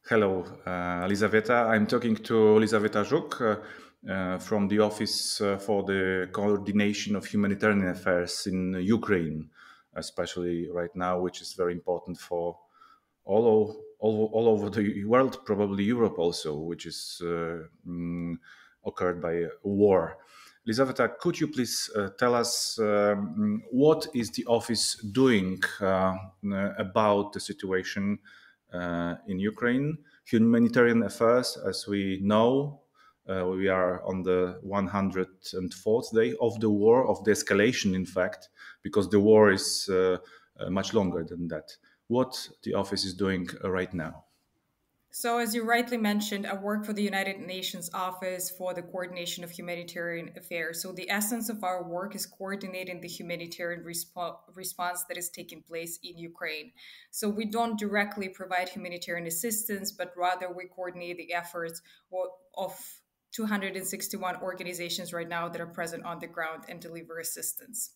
Hello, Elizaveta. I'm talking to Elizaveta Żuk from the Office for the Coordination of Humanitarian Affairs in Ukraine, especially right now, which is very important for all over the world, probably Europe also, which is occurred by a war. Elizaveta, could you please tell us what is the office doing about the situation in Ukraine? Humanitarian affairs, as we know, we are on the 104th day of the war, of the escalation, in fact, because the war is much longer than that. What the office is doing right now? So, as you rightly mentioned, I work for the United Nations Office for the Coordination of Humanitarian Affairs. So, the essence of our work is coordinating the humanitarian response that is taking place in Ukraine. So, we don't directly provide humanitarian assistance, but rather we coordinate the efforts of 261 organizations right now that are present on the ground and deliver assistance.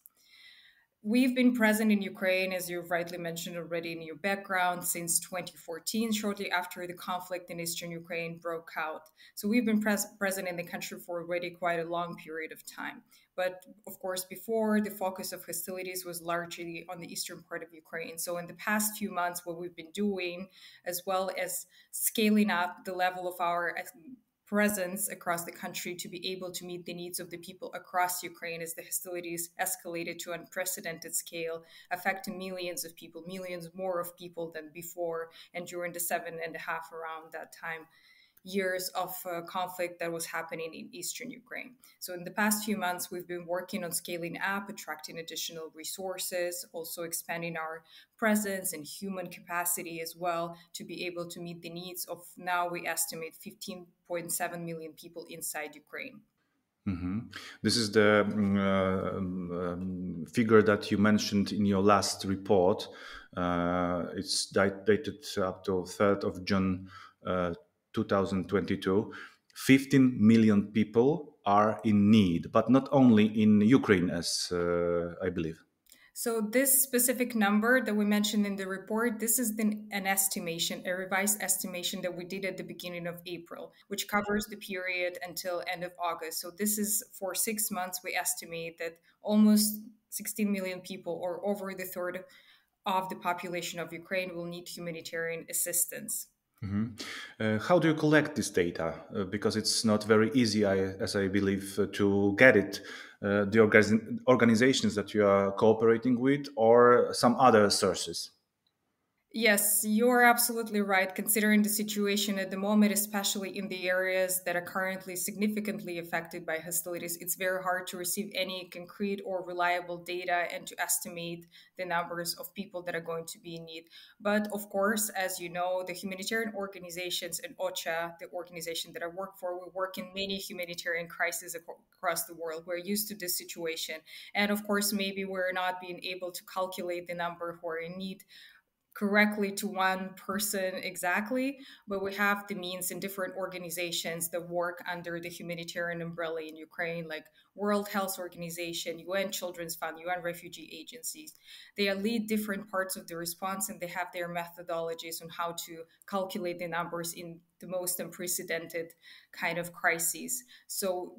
We've been present in Ukraine, as you've rightly mentioned already in your background, since 2014, shortly after the conflict in eastern Ukraine broke out. So we've been present in the country for already quite a long period of time. But of course, before the focus of hostilities was largely on the eastern part of Ukraine. So in the past few months, what we've been doing, as well as scaling up the level of our presence across the country to be able to meet the needs of the people across Ukraine as the hostilities escalated to unprecedented scale, affecting millions of people, millions more of people than before, and during the 7.5 around that time years of conflict that was happening in eastern Ukraine. So, in the past few months, we've been working on scaling up, attracting additional resources, also expanding our presence and human capacity as well to be able to meet the needs of now we estimate 15.7 million people inside Ukraine. This is the figure that you mentioned in your last report. It's dated up to 3rd of June 2022. 15 million people are in need, but not only in Ukraine, as I believe. So this specific number that we mentioned in the report, this is an estimation, a revised estimation that we did at the beginning of April, which covers the period until end of August. So this is for 6 months, we estimate that almost 16 million people, or over the third of the population of Ukraine, will need humanitarian assistance. How do you collect this data? Because it's not very easy, as I believe, to get it. The organizations that you are cooperating with, or some other sources. Yes, you're absolutely right. Considering the situation at the moment, especially in the areas that are currently significantly affected by hostilities, it's very hard to receive any concrete or reliable data and to estimate the numbers of people that are going to be in need. But of course, as you know, the humanitarian organizations and OCHA, the organization that I work for, we work in many humanitarian crises across the world. We're used to this situation. And of course, maybe we're not being able to calculate the number who are in need correctly to one person exactly, but we have the means in different organizations that work under the humanitarian umbrella in Ukraine, like World Health Organization, UN Children's Fund, UN refugee agencies. They lead different parts of the response and they have their methodologies on how to calculate the numbers in the most unprecedented kind of crises. So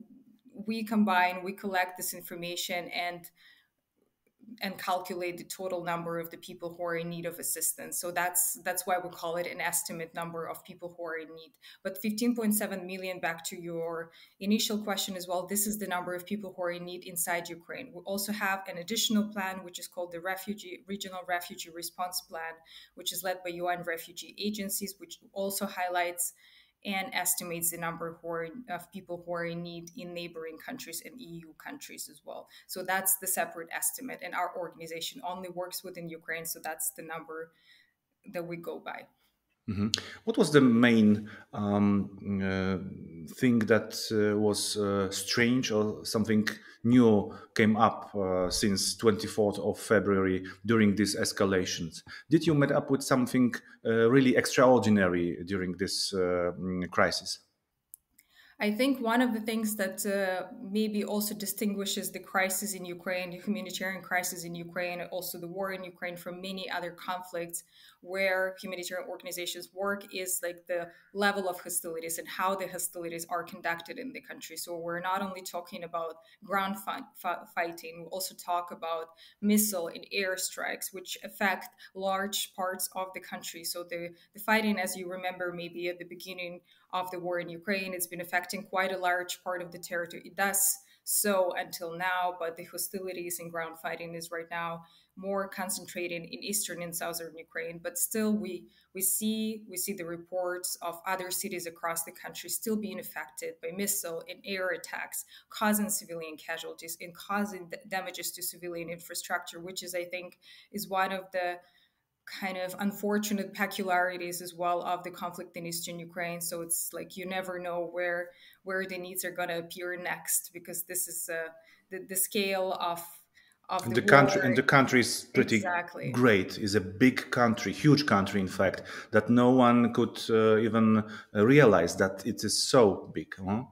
we collect this information and calculate the total number of the people who are in need of assistance. So that's why we call it an estimate number of people who are in need. But 15.7 million, back to your initial question as well, this is the number of people who are in need inside Ukraine. We also have an additional plan, which is called the Regional Refugee Response Plan, which is led by UN refugee agencies, which also highlights and estimates the number of people who are in need in neighboring countries and EU countries as well. So that's the separate estimate. And our organization only works within Ukraine. So that's the number that we go by. What was the main thing that was strange or something new came up since 24th of February during these escalations? Did you meet up with something really extraordinary during this crisis? I think one of the things that maybe also distinguishes the crisis in Ukraine, the humanitarian crisis in Ukraine, and also the war in Ukraine from many other conflicts where humanitarian organizations work is like the level of hostilities and how the hostilities are conducted in the country. So we're not only talking about ground fighting, we also talk about missile and air strikes, which affect large parts of the country. So the fighting, as you remember, maybe at the beginning of the war in Ukraine. It's been affecting quite a large part of the territory. It does so until now, but the hostilities and ground fighting is right now more concentrated in eastern and southern Ukraine. But still, we see the reports of other cities across the country still being affected by missile and air attacks, causing civilian casualties and causing damages to civilian infrastructure, which is, I think, is one of the kind of unfortunate peculiarities as well of the conflict in eastern Ukraine. So it's like you never know where the needs are going to appear next, because this is the scale of And the war. the country is pretty Exactly. great. Is a big country, huge country, in fact, that no one could even realize that it is so big. Huh?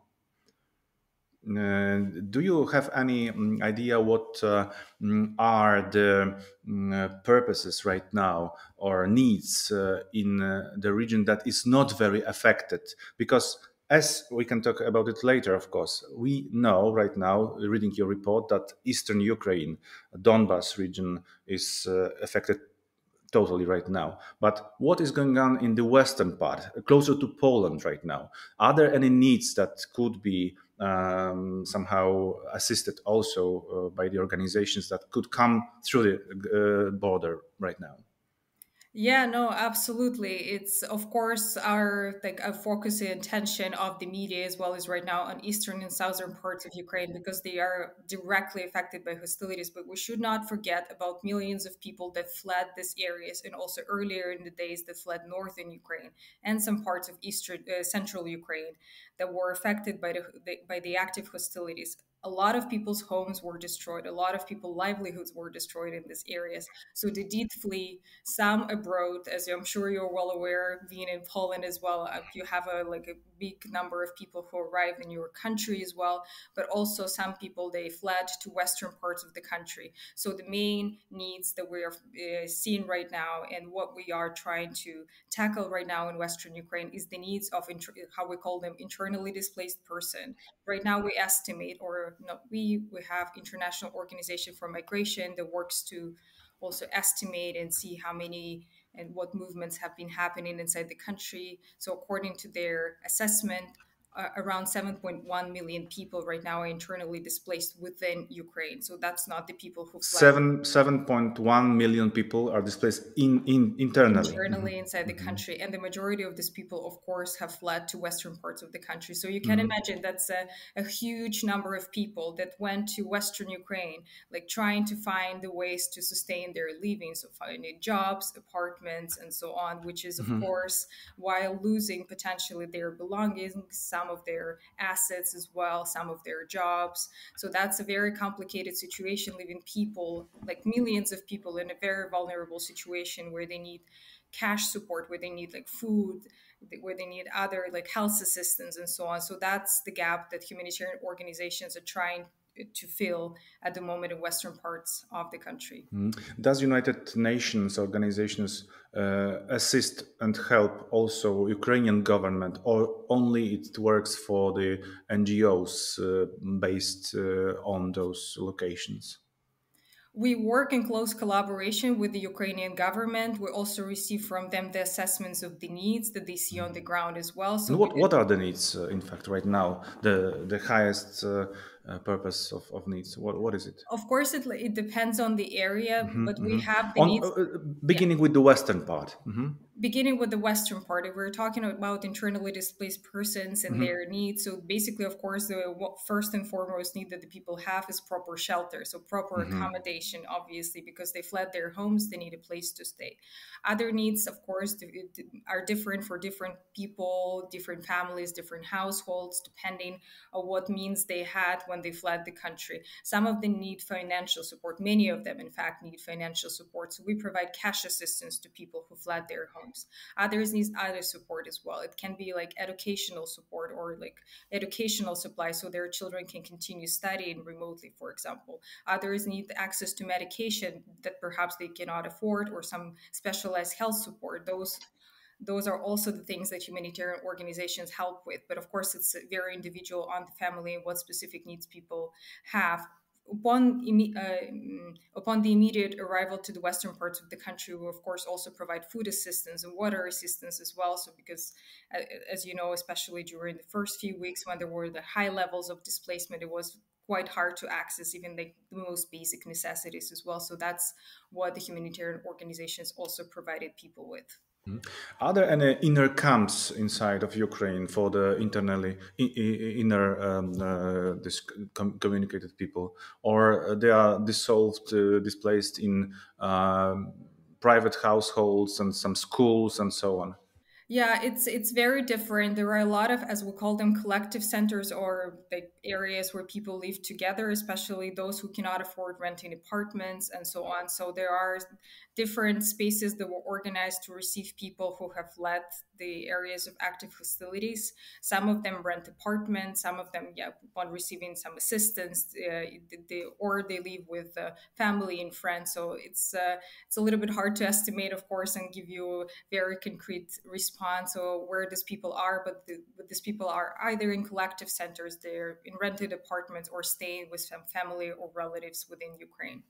Do you have any idea what are the purposes right now or needs in the region that is not very affected? Because as we can talk about it later, of course, we know right now, reading your report, that eastern Ukraine, Donbas region, is affected totally right now. But what is going on in the western part, closer to Poland right now? Are there any needs that could be somehow assisted also by the organizations that could come through the border right now? Yeah, no, absolutely. It's of course our like a focus and attention of the media as well as right now on eastern and southern parts of Ukraine, because they are directly affected by hostilities. But we should not forget about millions of people that fled these areas, and also earlier in the days that fled northern Ukraine and some parts of eastern central Ukraine that were affected by the active hostilities. A lot of people's homes were destroyed. A lot of people's livelihoods were destroyed in these areas. So they did flee, some abroad, as I'm sure you're well aware, being in Poland as well. You have a big number of people who arrived in your country as well, but also some people, they fled to western parts of the country. So the main needs that we are seeing right now and what we are trying to tackle right now in western Ukraine is the needs of how we call them internally displaced person. Right now we estimate, or no, we have International Organization for Migration that works to also estimate and see how many and what movements have been happening inside the country. So, according to their assessment, around 7.1 million people right now are internally displaced within Ukraine. So that's not the people who fled 7.1 million people are displaced in internally. internally inside the Mhm. country, and the majority of these people of course have fled to western parts of the country. So you can imagine that's a huge number of people that went to western Ukraine, like trying to find the ways to sustain their living, so finding jobs, apartments, and so on, which is of Mhm. course while losing potentially their belongings, some of their assets as well, some of their jobs. So that's a very complicated situation, leaving people, like millions of people, in a very vulnerable situation where they need cash support, where they need like food, where they need other like health assistance and so on. So that's the gap that humanitarian organizations are trying to fill at the moment in western parts of the country. Mhm. Does United Nations organizations assist and help also Ukrainian government, or only it works for the NGOs based on those locations? We work in close collaboration with the Ukrainian government. We also receive from them the assessments of the needs that they see on the ground as well. So And we what are the needs, in fact, right now? The highest purpose of needs. What is it? Of course, it depends on the area, Mhm, but we mhm. have the On needs. Yeah. beginning with the western part. Beginning with the western part, if we're talking about internally displaced persons and Mhm, their needs, so basically of course the first and foremost need that the people have is proper shelter, so proper mhm, accommodation, obviously, because they fled their homes, they need a place to stay. Other needs, of course, are different for different people, different families, different households, depending on what means they had when when they fled the country. Some of them need financial support. Many of them, in fact, need financial support. So we provide cash assistance to people who fled their homes. Others need other support as well. It can be like educational support or like educational supplies so their children can continue studying remotely, for example. Others need access to medication that perhaps they cannot afford or some specialized health support. Those are also the things that humanitarian organizations help with. But of course, it's very individual on the family and what specific needs people have. Upon the immediate arrival to the western parts of the country, we of course also provide food assistance and water assistance as well. So because, as you know, especially during the first few weeks when there were the high levels of displacement, it was quite hard to access even the most basic necessities as well. So that's what the humanitarian organizations also provided people with. Are there any inner camps inside of Ukraine for the internally inner communicated people, or they are dissolved, displaced in private households and some schools and so on? Yeah, it's very different. There are a lot of, as we call them, collective centers or like areas where people live together, especially those who cannot afford renting apartments and so on. So there are different spaces that were organized to receive people who have fled the areas of active hostilities. Some of them rent apartments. Some of them, yeah, upon receiving some assistance, or they live with family and friends. So it's a little bit hard to estimate, of course, and give you a very concrete response or where these people are. But these people are either in collective centers, they're in rented apartments, or staying with some family or relatives within Ukraine.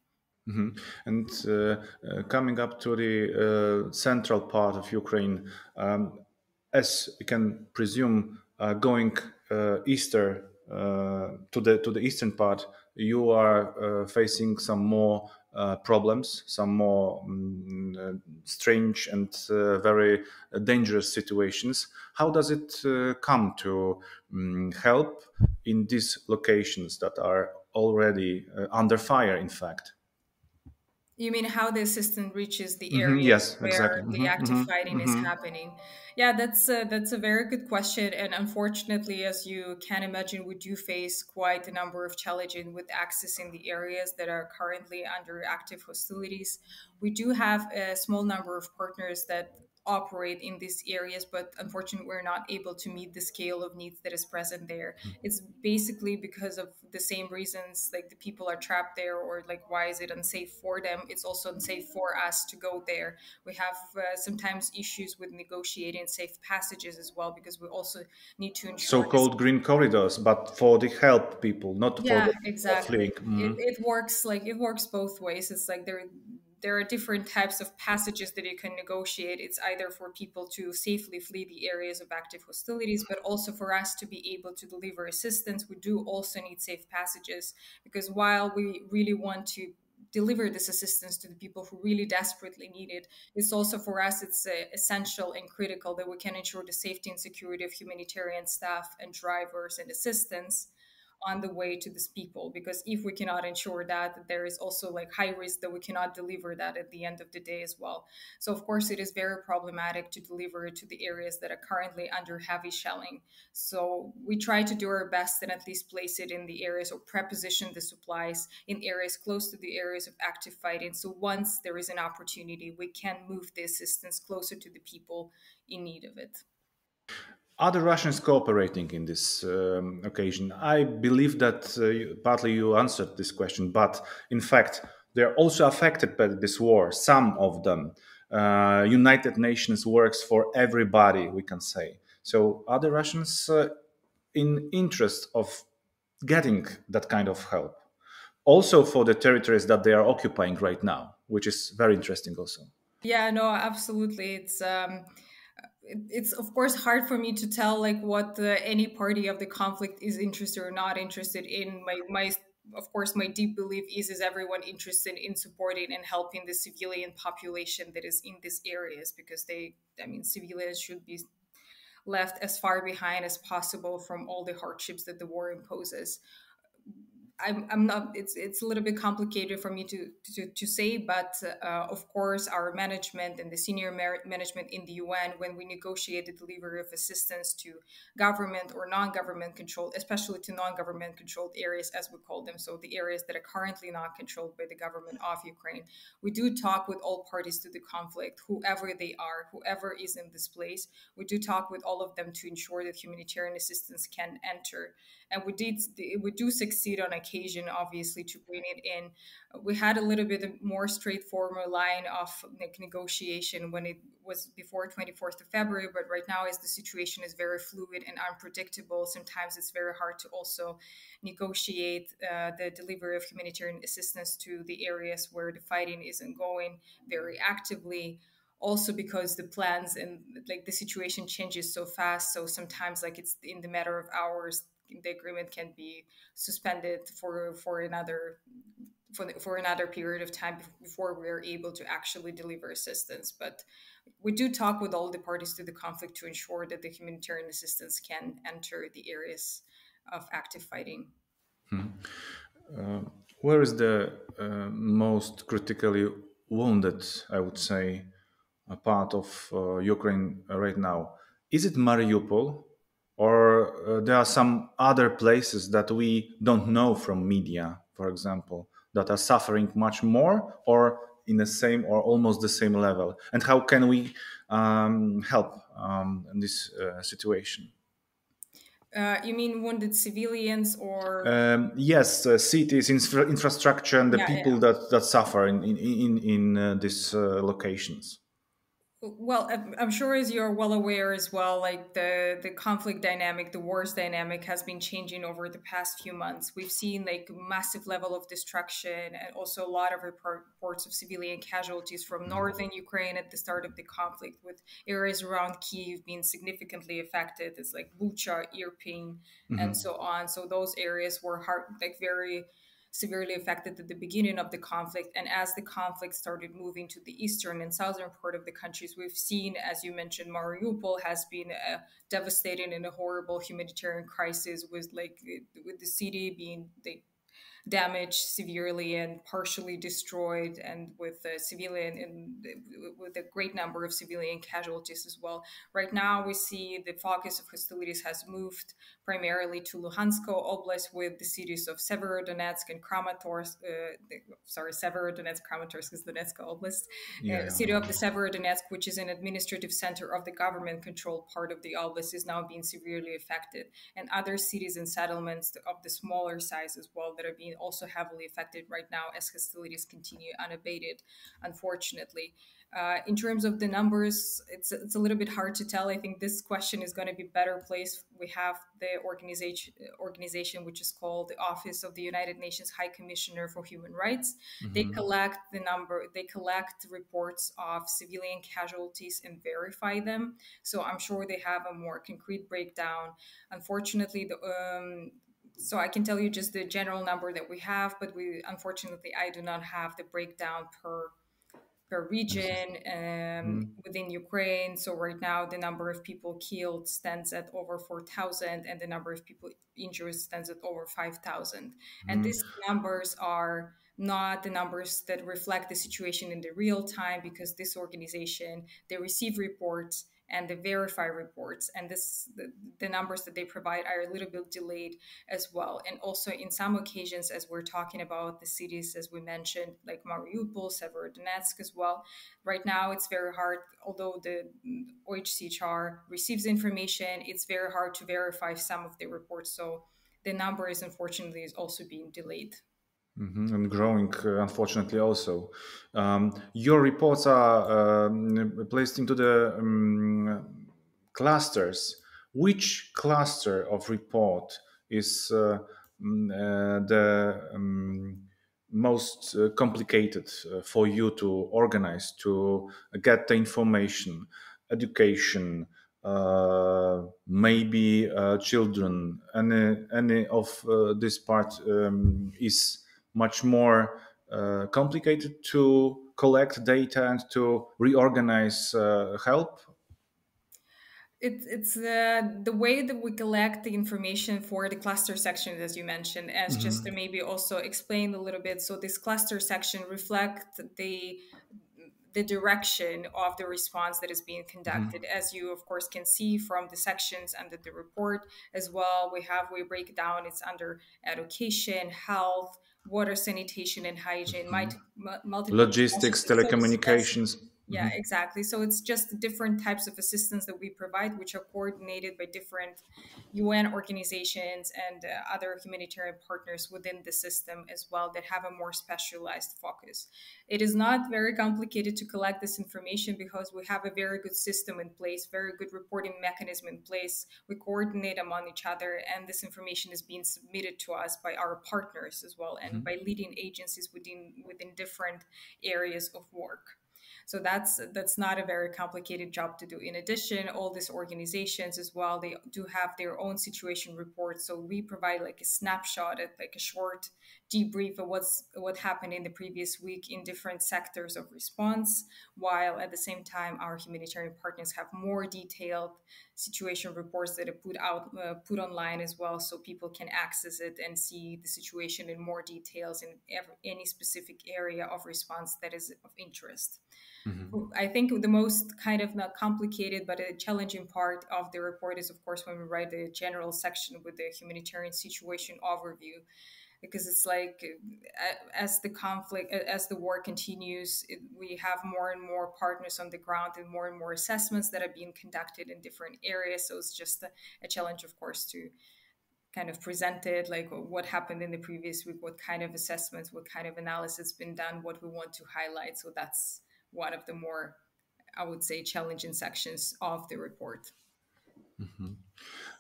Mhm. And coming up to the central part of Ukraine, as you can presume, going easter to the eastern part, you are facing some more problems, some more strange and very dangerous situations. How does it come to help in these locations that are already under fire? In fact. You mean how the assistant reaches the areas Yes, exactly. where the active fighting is happening? Yeah, that's a very good question. And unfortunately, as you can imagine, we do face quite a number of challenges with accessing the areas that are currently under active hostilities. We do have a small number of partners that operate in these areas, but unfortunately, we're not able to meet the scale of needs that is present there. It's basically because of the same reasons, like the people are trapped there, or like why is it unsafe for them? It's also unsafe for us to go there. We have sometimes issues with negotiating safe passages as well, because we also need to ensure this. So-called green corridors, but for the help people, not for Yeah, the exactly. fleeing. It works, like it works both ways. It's like there are different types of passages that you can negotiate. It's either for people to safely flee the areas of active hostilities, but also for us to be able to deliver assistance. We do also need safe passages, because while we really want to deliver this assistance to the people who really desperately need it, it's also for us, it's essential and critical that we can ensure the safety and security of humanitarian staff and drivers and assistants on the way to these people. Because if we cannot ensure that, there is also like high risk that we cannot deliver that at the end of the day as well. So of course it is very problematic to deliver it to the areas that are currently under heavy shelling. So we try to do our best and at least place it in the areas, or preposition the supplies in areas close to the areas of active fighting, so once there is an opportunity, we can move the assistance closer to the people in need of it. Are the Russians cooperating in this occasion? I believe that partly you answered this question, but in fact, they're also affected by this war. Some of them. United Nations works for everybody, we can say. So, are the Russians in interest of getting that kind of help? Also for the territories that they are occupying right now, which is very interesting also. Yeah, no, absolutely. It's of course hard for me to tell like what any party of the conflict is interested or not interested in. My of course my deep belief is everyone interested in supporting and helping the civilian population that is in these areas, because I mean, civilians should be left as far behind as possible from all the hardships that the war imposes. I'm not. It's a little bit complicated for me to say, but of course, our management and the senior management in the UN, when we negotiate the delivery of assistance to government or non-government controlled, especially to non-government controlled areas, as we call them, so the areas that are currently not controlled by the government of Ukraine, we do talk with all parties to the conflict, whoever they are, whoever is in this place. We do talk with all of them to ensure that humanitarian assistance can enter, and we do succeed on occasion, obviously, to bring it in. We had a little bit more straightforward line of like negotiation when it was before 24th of February, but right now, as the situation is very fluid and unpredictable, sometimes it's very hard to also negotiate the delivery of humanitarian assistance to the areas where the fighting isn't going very actively, also because the plans and like the situation changes so fast, so sometimes like it's in the matter of hours the agreement can be suspended for another for another period of time before we're able to actually deliver assistance. But we do talk with all the parties to the conflict to ensure that the humanitarian assistance can enter the areas of active fighting. Where is the most critically wounded, I would say, part of Ukraine right now? Is it Mariupol, or there are some other places that we don't know from media, for example, that are suffering much more, or in the same or almost the same level? And how can we help in this situation? You mean wounded civilians or? Yes, cities, infrastructure, and the Yeah, people yeah. that suffer in these locations. Well, I'm sure as you're well aware as well, like the conflict dynamic, the wars dynamic has been changing over the past few months. We've seen like massive level of destruction and also a lot of reports of civilian casualties from northern Ukraine at the start of the conflict, with areas around Kyiv being significantly affected. It's like Bucha, Irpin, and so on. So those areas were very severely affected at the beginning of the conflict. And as the conflict started moving to the eastern and southern part of the countries, we've seen, as you mentioned, Mariupol has been devastating and a horrible humanitarian crisis, with the city being damaged severely and partially destroyed, and with civilian and with a great number of civilian casualties as well. Right now, we see the focus of hostilities has moved primarily to Luhansk Oblast, with the cities of Severodonetsk and Kramatorsk. Severodonetsk, Kramatorsk is Donetsk Oblast. Yeah, City yeah. of the Severodonetsk, which is an administrative center of the government-controlled part of the oblast, is now being severely affected, and other cities and settlements of the smaller size as well that are being also heavily affected right now as hostilities continue unabated, unfortunately. In terms of the numbers, it's a little bit hard to tell. I think this question is going to be better placed. We have the organization which is called the Office of the United Nations High Commissioner for Human Rights. They collect they collect reports of civilian casualties and verify them. So I'm sure they have a more concrete breakdown. Unfortunately, so I can tell you just the general number that we have, but I do not have the breakdown per region within Ukraine. So right now, the number of people killed stands at over 4,000, and the number of people injured stands at over 5,000. And these numbers are not the numbers that reflect the situation in the real time, because this organization, they receive reports and they verify reports, and the numbers that they provide are a little bit delayed as well. And also in some occasions, as we're talking about the cities, as we mentioned, like Mariupol, Severodonetsk as well, right now it's very hard, although the OHCHR receives information, it's very hard to verify some of the reports. So the number is unfortunately is also being delayed. And growing, unfortunately, also. Your reports are placed into the clusters. Which cluster of report is the most complicated for you to organize, to get the information, education, maybe children? Any of this part is much more complicated to collect data and to reorganize help? It's the way that we collect the information for the cluster section, as you mentioned, as just to maybe also explain a little bit. So this cluster section reflect the direction of the response that is being conducted. As you, of course, can see from the sections under the report as well, we break down, it's under education, health, water, sanitation, and hygiene, multiple Logistics, dimensions. So it's just, telecommunications. yeah, exactly. So it's just different types of assistance that we provide, which are coordinated by different UN organizations and other humanitarian partners within the system as well that have a more specialized focus. It is not very complicated to collect this information because we have a very good system in place, very good reporting mechanism in place. We coordinate among each other, and this information is being submitted to us by our partners as well and by leading agencies within different areas of work. So that's not a very complicated job to do. In addition, all these organizations as well, they do have their own situation reports. So we provide like a snapshot, like a short debrief of what happened in the previous week in different sectors of response, while at the same time our humanitarian partners have more detailed situation reports that are put online as well, so people can access it and see the situation in more details in any specific area of response that is of interest. I think the most kind of not complicated but a challenging part of the report is, of course, when we write the general section with the humanitarian situation overview, because it's like as the war continues, we have more and more partners on the ground and more assessments that are being conducted in different areas. So it's just a challenge, of course, to kind of present it, like what happened in the previous week, what kind of assessments, what kind of analysis been done, what we want to highlight. So that's one of the more, I would say, challenging sections of the report.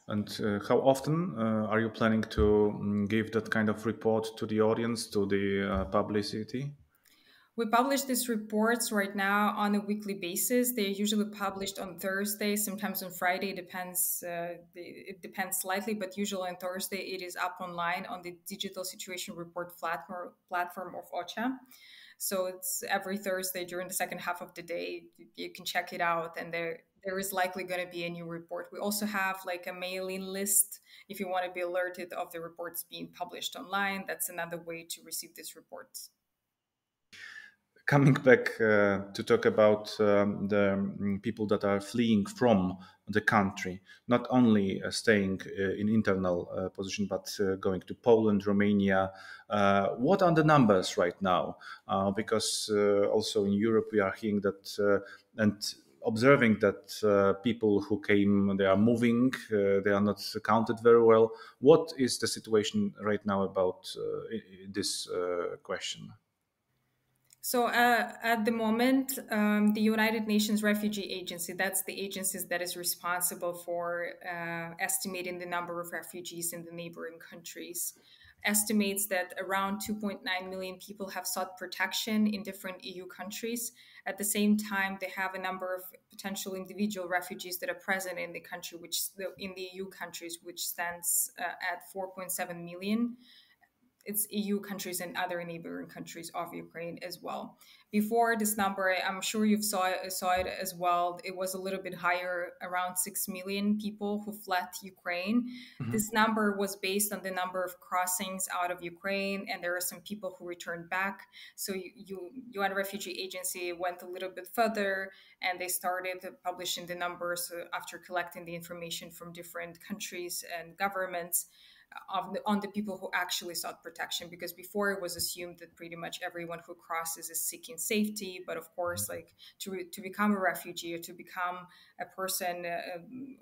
And how often are you planning to give that kind of report to the audience, to the publicity? We publish these reports right now on a weekly basis. They're usually published on Thursday, sometimes on Friday. It depends slightly, but usually on Thursday it is up online on the Digital Situation Report platform of OCHA. So it's every Thursday during the second half of the day. You can check it out, and there is likely going to be a new report. We also have like a mailing list if you want to be alerted of the reports being published online. That's another way to receive these reports. Coming back to talk about the people that are fleeing from the country, not only staying in internal position, but going to Poland, Romania. What are the numbers right now? Because also in Europe, we are hearing that and observing that people who came, they are moving, they are not counted very well. What is the situation right now about this question? So at the moment, the United Nations Refugee Agency, that's the agency that is responsible for estimating the number of refugees in the neighboring countries, estimates that around 2.9 million people have sought protection in different EU countries. At the same time, they have a number of potential individual refugees that are present in the country, in the EU countries, which stands at 4.7 million. It's EU countries and other neighboring countries of Ukraine as well. Before this number, I'm sure you saw it as well. It was a little bit higher, around 6 million people who fled Ukraine. This number was based on the number of crossings out of Ukraine, and there are some people who returned back. So UN Refugee Agency went a little bit further, and they started publishing the numbers after collecting the information from different countries and governments on the people who actually sought protection, because before it was assumed that pretty much everyone who crosses is seeking safety. But of course, like to become a refugee or to become a person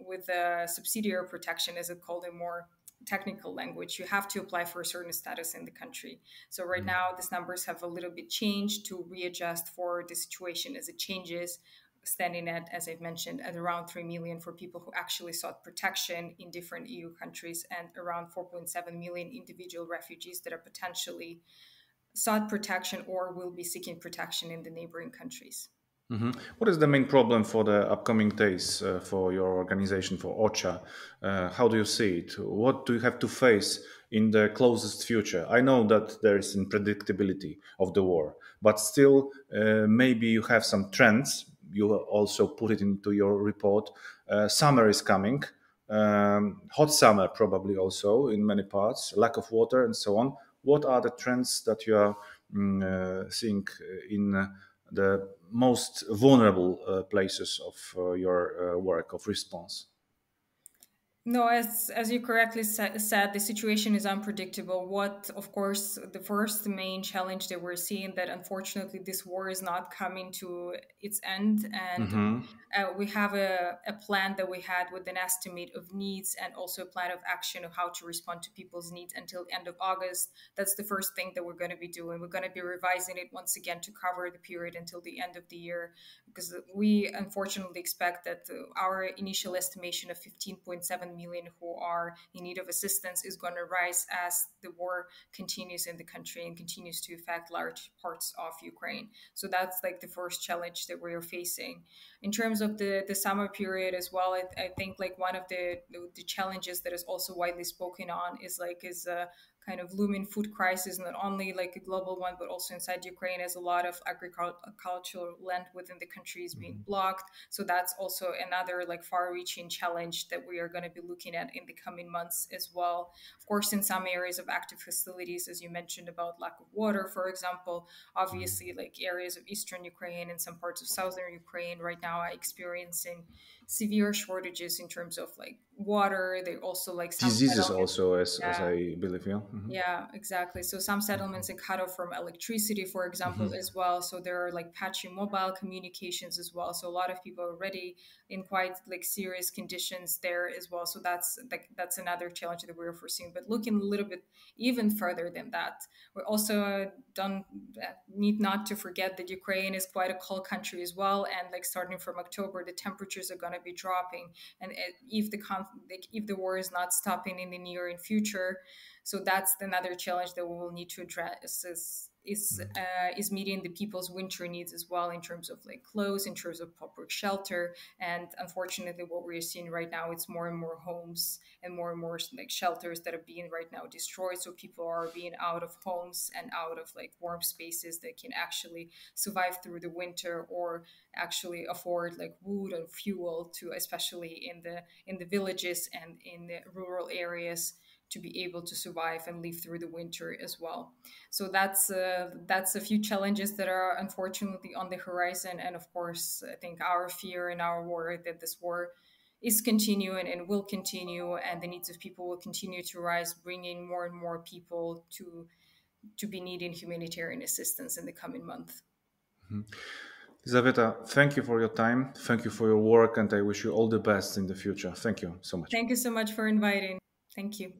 with a subsidiary protection, as it's called in more technical language, you have to apply for a certain status in the country. So right now, these numbers have a little bit changed to readjust for the situation as it changes, standing at, as I've mentioned, at around 3 million for people who actually sought protection in different EU countries, and around 4.7 million individual refugees that are potentially sought protection or will be seeking protection in the neighboring countries. What is the main problem for the upcoming days for your organization, for OCHA? How do you see it? What do you have to face in the closest future? I know that there is unpredictability of the war, but still, maybe you have some trends you also put it into your report. Summer is coming, hot summer probably also in many parts, lack of water and so on. What are the trends that you are seeing in the most vulnerable places of your work of response? No, as you correctly said, the situation is unpredictable. What, of course, the first main challenge that we're seeing that unfortunately this war is not coming to its end, and Mm-hmm. we have a plan that we had with an estimate of needs and also a plan of action of how to respond to people's needs until end of August. That's the first thing that we're going to be doing. We're going to be revising it once again to cover the period until the end of the year, because we unfortunately expect that our initial estimation of 15.7 million who are in need of assistance is going to rise as the war continues in the country and continues to affect large parts of Ukraine. So that's like the first challenge that we are facing. In terms of the summer period as well, I think like one of the challenges that is also widely spoken on is a kind of looming food crisis, not only like a global one, but also inside Ukraine, as a lot of agricultural land within the country is being blocked. So that's also another like far-reaching challenge that we are going to be looking at in the coming months as well. Of course, in some areas of active hostilities, as you mentioned about lack of water, for example, obviously like areas of eastern Ukraine and some parts of southern Ukraine right now are experiencing severe shortages in terms of like water. They also like some Diseases settlements. also, as Yeah, I believe, yeah. Mhm. yeah, exactly. So some settlements are cut off from electricity, for example, as well. So there are like patchy mobile communications as well. So a lot of people are already in quite like serious conditions there as well. So that's another challenge that we're foreseeing. But looking a little bit even further than that, we also don't need not to forget that Ukraine is quite a cold country as well. And like starting from October, the temperatures are going to be dropping. And if if the war is not stopping in the near and future, so that's another challenge that we will need to address is meeting the people's winter needs as well, in terms of like clothes, in terms of proper shelter. And unfortunately what we're seeing right now, it's more and more homes and more like shelters that are being right now destroyed. So people are being out of homes and out of like warm spaces that can actually survive through the winter, or actually afford like wood and fuel to, especially in the villages and in the rural areas, to be able to survive and live through the winter as well. So that's a few challenges that are unfortunately on the horizon. And of course, I think our fear and our worry that this war is continuing and will continue, and the needs of people will continue to rise, bringing more and more people to be needing humanitarian assistance in the coming month. Elizaveta, thank you for your time. Thank you for your work, and I wish you all the best in the future. Thank you so much. Thank you so much for inviting. Thank you.